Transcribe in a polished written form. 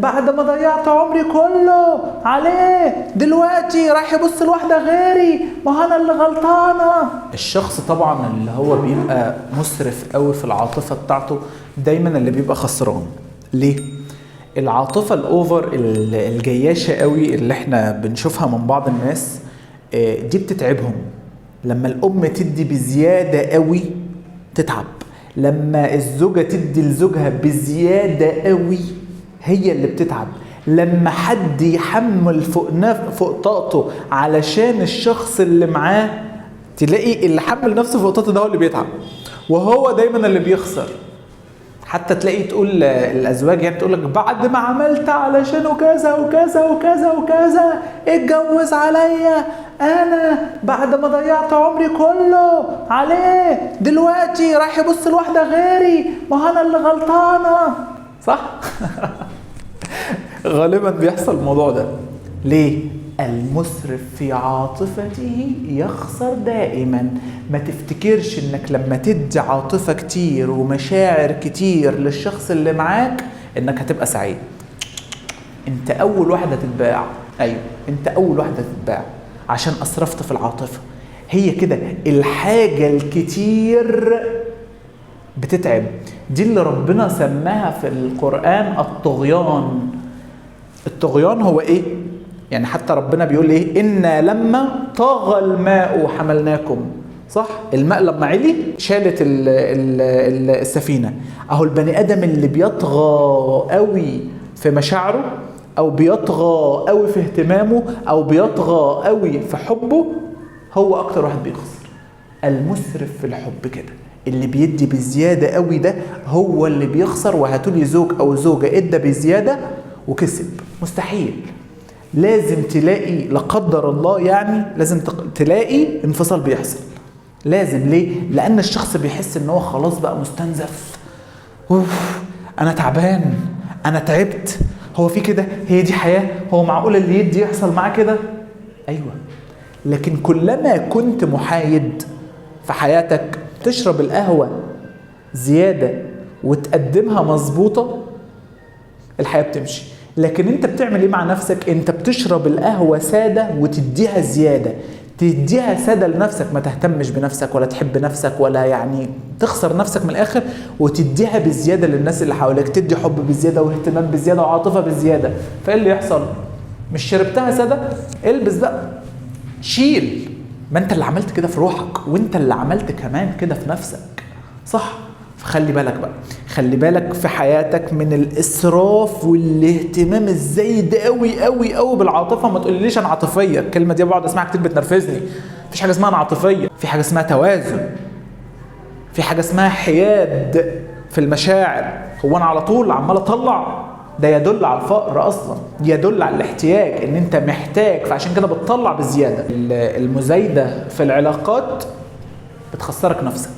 بعد ما ضيعت عمري كله عليه دلوقتي رايح يبص لواحدة غيري، ما انا اللي غلطانة. الشخص طبعا اللي هو بيبقى مسرف قوي في العاطفة بتاعته دايما اللي بيبقى خسران. ليه؟ العاطفة الأوفر الجياشة قوي اللي احنا بنشوفها من بعض الناس دي بتتعبهم. لما الأم تدي بزيادة قوي تتعب، لما الزوجة تدي لزوجها بزيادة قوي هي اللي بتتعب، لما حد يحمل فوق طاقته علشان الشخص اللي معاه تلاقي اللي حمل نفسه فوق طاقته ده هو اللي بيتعب وهو دايما اللي بيخسر. حتى تلاقي تقول الازواج يعني تقول لك بعد ما عملت علشانه كذا وكذا وكذا وكذا اتجوز عليا، انا بعد ما ضيعت عمري كله عليه دلوقتي رايح يبص لواحده غيري، ما انا اللي غلطانه. صح؟ غالبا بيحصل الموضوع ده. ليه؟ المسرف في عاطفته يخسر دائما. ما تفتكرش انك لما تدي عاطفة كتير ومشاعر كتير للشخص اللي معاك انك هتبقى سعيد. انت اول واحدة تتباع. ايوه انت اول واحدة تتباع عشان اسرفت في العاطفة. هي كده الحاجة الكتير بتتعب. دي اللي ربنا سماها في القرآن الطغيان. الطغيان هو ايه؟ يعني حتى ربنا بيقول ايه؟ إنا لما طغى الماء حملناكم. صح؟ الماء لما علي شالت السفينة. اهو البني ادم اللي بيطغى قوي في مشاعره او بيطغى قوي في اهتمامه او بيطغى قوي في حبه هو اكتر واحد بيخسر. المسرف في الحب كده اللي بيدي بزيادة قوي ده هو اللي بيخسر. وهاتولي زوج او زوجة ادى بزيادة وكسب، مستحيل. لازم تلاقي لا قدر الله يعني لازم تلاقي انفصال بيحصل. لازم. ليه؟ لان الشخص بيحس ان هو خلاص بقى مستنزف. انا تعبان، انا تعبت، هو في كده؟ هي دي حياة؟ هو معقول اللي يدي يحصل معاه كده؟ ايوه. لكن كلما كنت محايد في حياتك تشرب القهوة زيادة وتقدمها مظبوطة الحياة بتمشي. لكن انت بتعمل ايه مع نفسك؟ انت بتشرب القهوة سادة وتديها زيادة. تديها سادة لنفسك، ما تهتمش بنفسك ولا تحب نفسك ولا يعني تخسر نفسك من الاخر، وتديها بزيادة للناس اللي حواليك. تدي حب بزيادة واهتمام بزيادة وعاطفة بزيادة. فايه اللي يحصل؟ مش شربتها سادة؟ البس بقى، شيل. ما انت اللي عملت كده في روحك وانت اللي عملت كمان كده في نفسك. صح؟ فخلي بالك بقى، خلي بالك في حياتك من الاسراف والاهتمام الزايد قوي قوي قوي بالعاطفه. ما تقوليليش انا عاطفيه، الكلمه دي بقعد اسمعها كتير بتنرفزني. مفيش حاجه اسمها انا عاطفيه، في حاجه اسمها توازن، في حاجه اسمها حياد في المشاعر. هو انا على طول عمال اطلع؟ ده يدل على الفقر اصلا، يدل على الاحتياج، ان انت محتاج، فعشان كده بتطلع بزياده. المزايده في العلاقات بتخسرك نفسك.